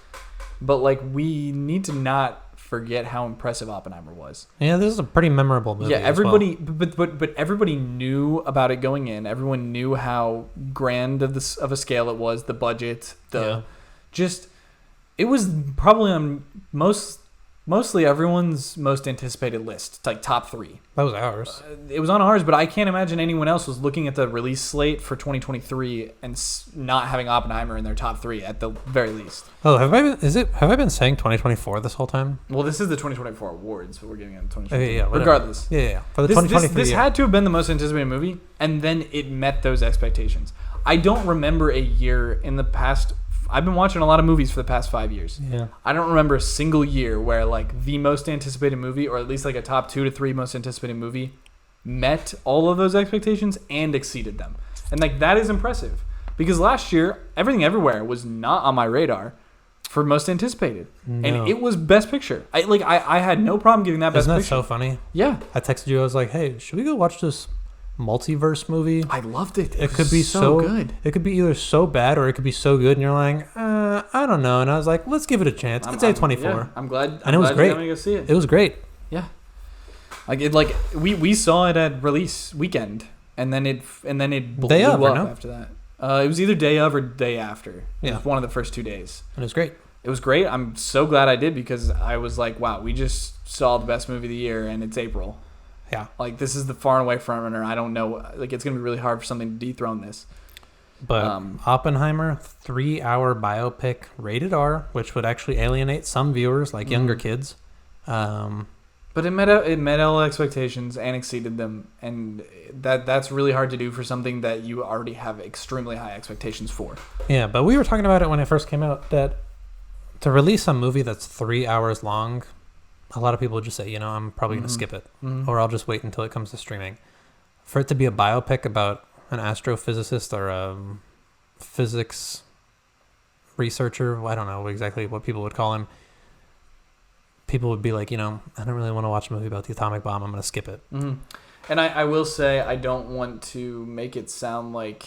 But, like, we need to not forget how impressive Oppenheimer was. Yeah, this is a pretty memorable movie. Yeah, everybody, but everybody knew about it going in. Everyone knew how grand of a scale it was. The budget, it was probably on mostly everyone's most anticipated list, like top 3. That was ours. It was on ours, but I can't imagine anyone else was looking at the release slate for 2023 and not having Oppenheimer in their top 3 at the very least. Oh, have I been saying 2024 this whole time? Well, this is the 2024 awards, but we're giving it 2023. Yeah, regardless. Yeah. For the 2023 this had to have been the most anticipated movie, and then it met those expectations. I don't remember a year in the past. I've been watching a lot of movies for the past 5 years. Yeah. I don't remember a single year where like the most anticipated movie, or at least like a top 2 to 3 most anticipated movie, met all of those expectations and exceeded them. And like that is impressive because last year Everything Everywhere was not on my radar for most anticipated, and it was Best Picture. I had no problem giving that Best Picture. Isn't that so funny? Yeah. I texted you. I was like, hey, should we go watch this multiverse movie? I loved it. It could be so good. It could be either so bad or it could be so good, and you're like, I don't know. And I was like, let's give it a chance. It's A24. Yeah, I'm glad. And it was great. I'm gonna go see it. It was great. Yeah. We saw it at release weekend, and then it blew day of, up no? after that. It was either day of or day after. Yeah. It was one of the first 2 days. And it was great. It was great. I'm so glad I did because I was like, wow, we just saw the best movie of the year, and it's April. Yeah. Like, this is the far and away front runner. I don't know. Like, it's going to be really hard for something to dethrone this. But Oppenheimer, 3-hour biopic, rated R, which would actually alienate some viewers, like younger kids. But it met all expectations and exceeded them. And that's really hard to do for something that you already have extremely high expectations for. Yeah, but we were talking about it when it first came out, that to release a movie that's 3 hours long, a lot of people would just say, I'm probably going to skip it, or I'll just wait until it comes to streaming. For it to be a biopic about an astrophysicist or a physics researcher, I don't know exactly what people would call him, people would be like, I don't really want to watch a movie about the atomic bomb. I'm going to skip it. Mm-hmm. And I will say, I don't want to make it sound like...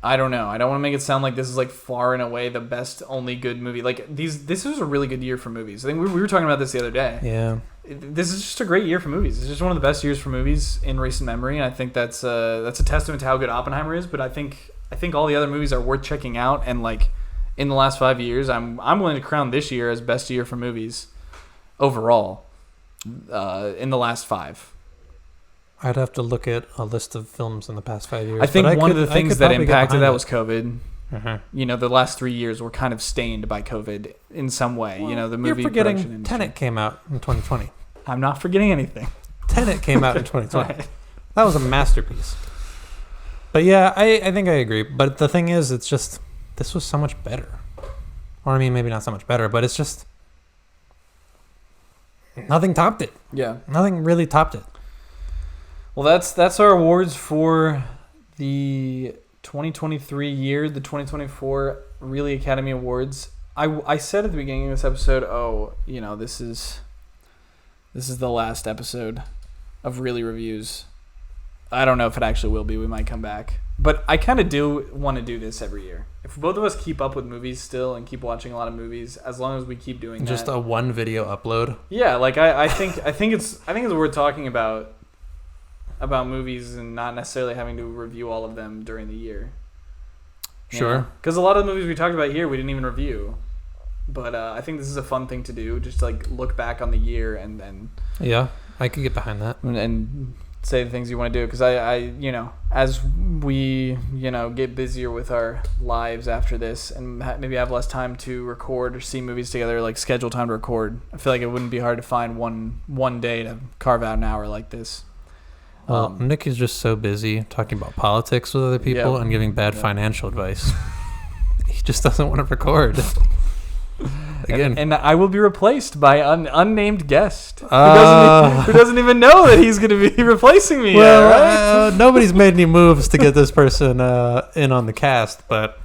I don't know. I don't want to make it sound like this is like far and away the best, only good movie. Like this was a really good year for movies. I think we were talking about this the other day. Yeah. This is just a great year for movies. It's just one of the best years for movies in recent memory, and I think that's a testament to how good Oppenheimer is. But I think all the other movies are worth checking out. And like in the last 5 years, I'm willing to crown this year as best year for movies overall. In the last 5. I'd have to look at a list of films in the past 5 years. I think one of the things that impacted that was COVID. Uh-huh. The last 3 years were kind of stained by COVID in some way. Well, the movie you're production forgetting industry. Tenet came out in 2020. I'm not forgetting anything. Tenet came out in 2020. That was a masterpiece. But yeah, I think I agree. But the thing is, it's just, this was so much better. Or I mean, maybe not so much better, but it's just, nothing topped it. Yeah. Nothing really topped it. Well, that's our awards for the 2023 year, the 2024 Really Academy Awards. I said at the beginning of this episode, this is the last episode of Really Reviews. I don't know if it actually will be. We might come back. But I kind of do want to do this every year. If both of us keep up with movies still and keep watching a lot of movies, as long as we keep doing just that. a one video upload. Yeah, like I think it's worth talking about movies and not necessarily having to review all of them during the year. Sure. Because a lot of the movies we talked about here, we didn't even review. But I think this is a fun thing to do, just to like look back on the year and yeah, I could get behind that. And say the things you want to do. Because I as we, get busier with our lives after this and maybe have less time to record or see movies together, like schedule time to record, I feel like it wouldn't be hard to find one day to carve out an hour like this. Nick is just so busy talking about politics with other people and giving bad financial advice. He just doesn't want to record. Again. And I will be replaced by an unnamed guest who doesn't even know that he's going to be replacing me. Well, yet, right? Nobody's made any moves to get this person in on the cast, but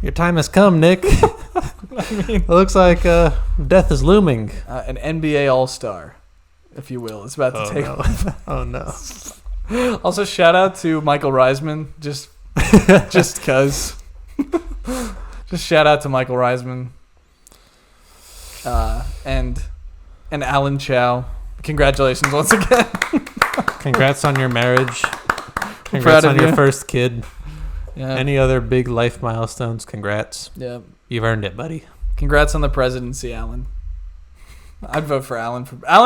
your time has come, Nick. It looks like death is looming. An NBA All-Star, if you will. It's about to take off. Oh, no. Also, shout out to Michael Reisman, just because. Just shout out to Michael Reisman and Alan Chow. Congratulations once again. Congrats on your marriage. Proud Congrats of on your you. first kid. Yeah. Any other big life milestones? Congrats. Yeah. You've earned it, buddy. Congrats on the presidency, Alan. I'd vote for Alan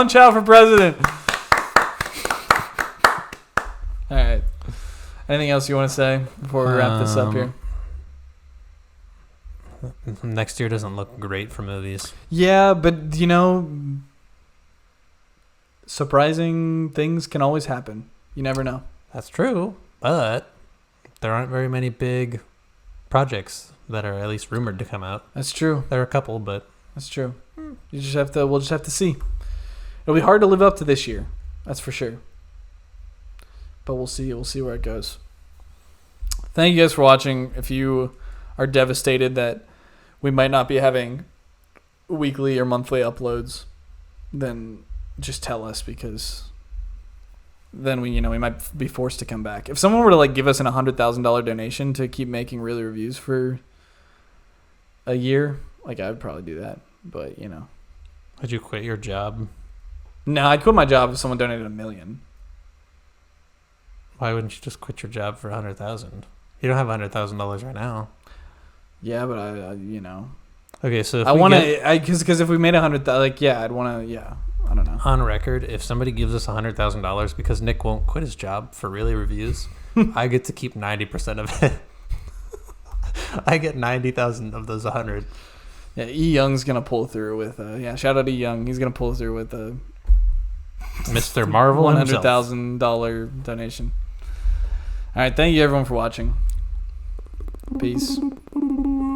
Chow for president. All right. Anything else you want to say before we wrap this up here? Next year doesn't look great for movies. Yeah, but surprising things can always happen. You never know. That's true, but there aren't very many big projects that are at least rumored to come out. That's true. There are a couple, but That's true. We'll just have to see. It'll be hard to live up to this year. That's for sure. But we'll see. We'll see where it goes. Thank you guys for watching. If you are devastated that we might not be having weekly or monthly uploads, then just tell us, because then we might be forced to come back. If someone were to give us an $100,000 donation to keep making really reviews for a year, I would probably do that. But would you quit your job? No, I'd quit my job if someone donated $1 million. Why wouldn't you just quit your job for $100,000? You don't have $100,000 right now. Yeah, but Okay, so if I want to, because if we made $100,000, I'd want to, I don't know. On record, if somebody gives us $100,000 because Nick won't quit his job for really reviews, I get to keep 90% of it. I get 90,000 of those 100. Yeah, E. Young's gonna pull through with. Shout out to E. Young. He's gonna pull through with a Mr. Marvel $100,000 donation. All right, thank you everyone for watching. Peace.